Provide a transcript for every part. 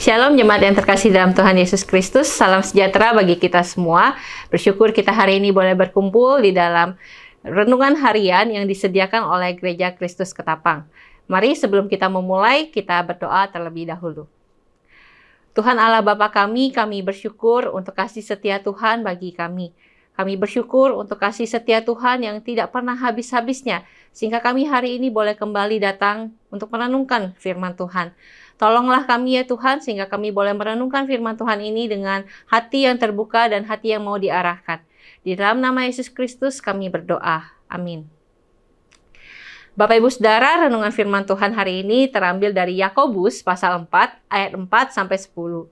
Shalom jemaat yang terkasih dalam Tuhan Yesus Kristus. Salam sejahtera bagi kita semua. Bersyukur kita hari ini boleh berkumpul di dalam renungan harian yang disediakan oleh Gereja Kristus Ketapang. Mari sebelum kita memulai, kita berdoa terlebih dahulu. Tuhan Allah Bapa kami bersyukur untuk kasih setia Tuhan bagi kami. Kami bersyukur untuk kasih setia Tuhan yang tidak pernah habis-habisnya, sehingga kami hari ini boleh kembali datang untuk merenungkan firman Tuhan. Tolonglah kami ya Tuhan, sehingga kami boleh merenungkan firman Tuhan ini dengan hati yang terbuka dan hati yang mau diarahkan. Di dalam nama Yesus Kristus kami berdoa. Amin. Bapak Ibu Saudara, renungan firman Tuhan hari ini terambil dari Yakobus pasal 4 ayat 4 sampai 10.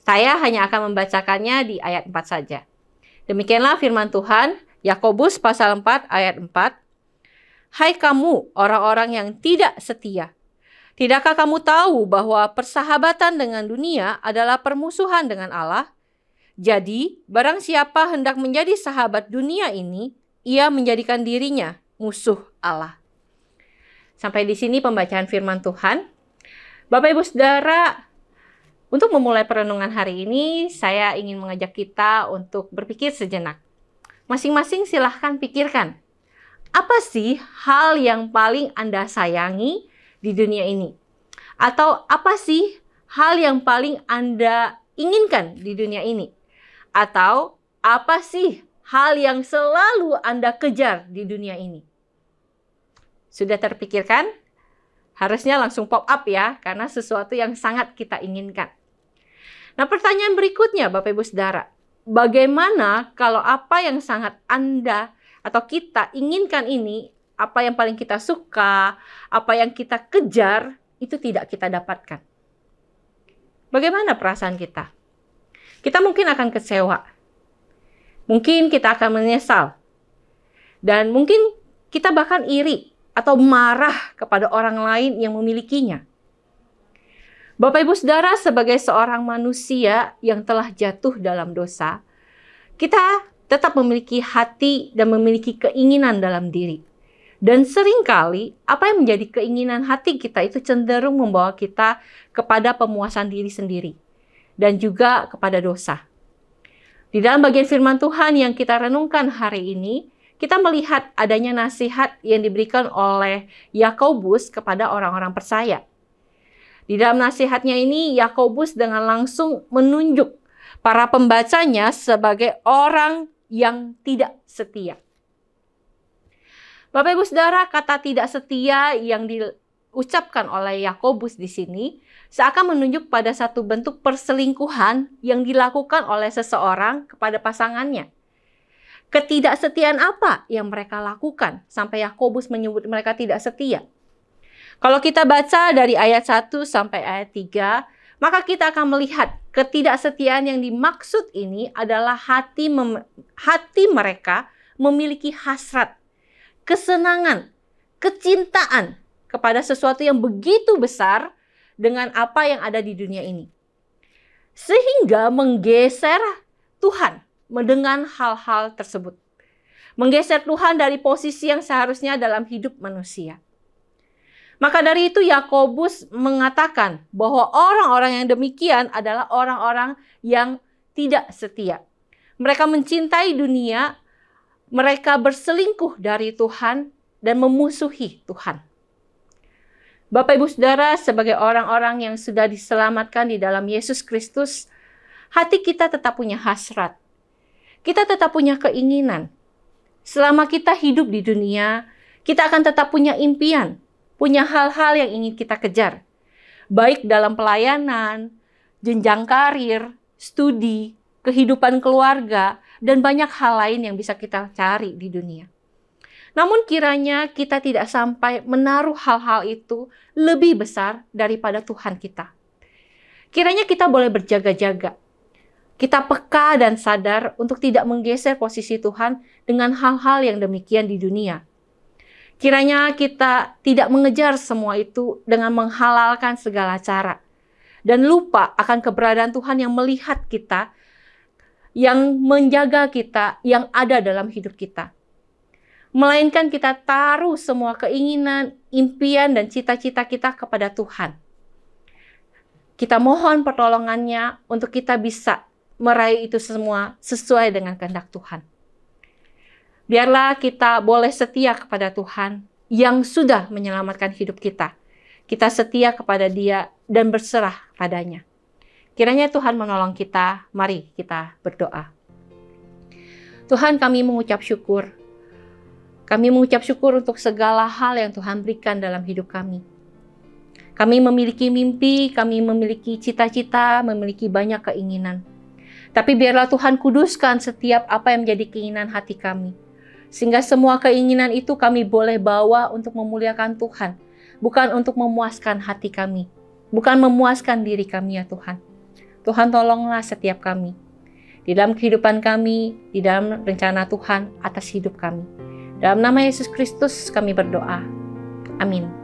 Saya hanya akan membacakannya di ayat 4 saja. Demikianlah firman Tuhan, Yakobus pasal 4 ayat 4. Hai kamu orang-orang yang tidak setia, tidakkah kamu tahu bahwa persahabatan dengan dunia adalah permusuhan dengan Allah? Jadi, barang siapa hendak menjadi sahabat dunia ini, ia menjadikan dirinya musuh Allah. Sampai di sini pembacaan firman Tuhan. Bapak Ibu Saudara, untuk memulai perenungan hari ini, saya ingin mengajak kita untuk berpikir sejenak. Masing-masing silahkan pikirkan, apa sih hal yang paling Anda sayangi di dunia ini? Atau apa sih hal yang paling Anda inginkan di dunia ini? Atau apa sih hal yang selalu Anda kejar di dunia ini? Sudah terpikirkan? Harusnya langsung pop up ya, karena sesuatu yang sangat kita inginkan. Nah, pertanyaan berikutnya Bapak Ibu Saudara, bagaimana kalau apa yang sangat Anda atau kita inginkan ini, apa yang paling kita suka, apa yang kita kejar, itu tidak kita dapatkan? Bagaimana perasaan kita? Kita mungkin akan kecewa. Mungkin kita akan menyesal. Dan mungkin kita bahkan iri atau marah kepada orang lain yang memilikinya. Bapak Ibu Saudara, sebagai seorang manusia yang telah jatuh dalam dosa, kita tetap memiliki hati dan memiliki keinginan dalam diri. Dan seringkali apa yang menjadi keinginan hati kita itu cenderung membawa kita kepada pemuasan diri sendiri dan juga kepada dosa. Di dalam bagian firman Tuhan yang kita renungkan hari ini, kita melihat adanya nasihat yang diberikan oleh Yakobus kepada orang-orang percaya. Di dalam nasihatnya ini, Yakobus dengan langsung menunjuk para pembacanya sebagai orang yang tidak setia. Bapak Ibu Saudara, kata tidak setia yang diucapkan oleh Yakobus di sini seakan menunjuk pada satu bentuk perselingkuhan yang dilakukan oleh seseorang kepada pasangannya. Ketidaksetiaan apa yang mereka lakukan sampai Yakobus menyebut mereka tidak setia? Kalau kita baca dari ayat 1 sampai ayat 3, maka kita akan melihat ketidaksetiaan yang dimaksud ini adalah hati mereka memiliki hasrat, kesenangan, kecintaan kepada sesuatu yang begitu besar dengan apa yang ada di dunia ini. Sehingga menggeser Tuhan dengan hal-hal tersebut. Menggeser Tuhan dari posisi yang seharusnya dalam hidup manusia. Maka dari itu Yakobus mengatakan bahwa orang-orang yang demikian adalah orang-orang yang tidak setia. Mereka mencintai dunia, mereka berselingkuh dari Tuhan dan memusuhi Tuhan. Bapak Ibu Saudara, sebagai orang-orang yang sudah diselamatkan di dalam Yesus Kristus, hati kita tetap punya hasrat. Kita tetap punya keinginan. Selama kita hidup di dunia, kita akan tetap punya impian, punya hal-hal yang ingin kita kejar. Baik dalam pelayanan, jenjang karir, studi, kehidupan keluarga, dan banyak hal lain yang bisa kita cari di dunia. Namun kiranya kita tidak sampai menaruh hal-hal itu lebih besar daripada Tuhan kita. Kiranya kita boleh berjaga-jaga. Kita peka dan sadar untuk tidak menggeser posisi Tuhan dengan hal-hal yang demikian di dunia. Kiranya kita tidak mengejar semua itu dengan menghalalkan segala cara. Dan lupa akan keberadaan Tuhan yang melihat kita, yang menjaga kita, yang ada dalam hidup kita. Melainkan kita taruh semua keinginan, impian, dan cita-cita kita kepada Tuhan. Kita mohon pertolongannya untuk kita bisa meraih itu semua sesuai dengan kehendak Tuhan. Biarlah kita boleh setia kepada Tuhan yang sudah menyelamatkan hidup kita. Kita setia kepada Dia dan berserah padanya. Kiranya Tuhan menolong kita. Mari kita berdoa. Tuhan, kami mengucap syukur. Kami mengucap syukur untuk segala hal yang Tuhan berikan dalam hidup kami. Kami memiliki mimpi, kami memiliki cita-cita, memiliki banyak keinginan. Tapi biarlah Tuhan kuduskan setiap apa yang menjadi keinginan hati kami. Sehingga semua keinginan itu kami boleh bawa untuk memuliakan Tuhan. Bukan untuk memuaskan hati kami. Bukan memuaskan diri kami ya Tuhan. Tuhan tolonglah setiap kami. Di dalam kehidupan kami, di dalam rencana Tuhan atas hidup kami. Dalam nama Yesus Kristus kami berdoa. Amin.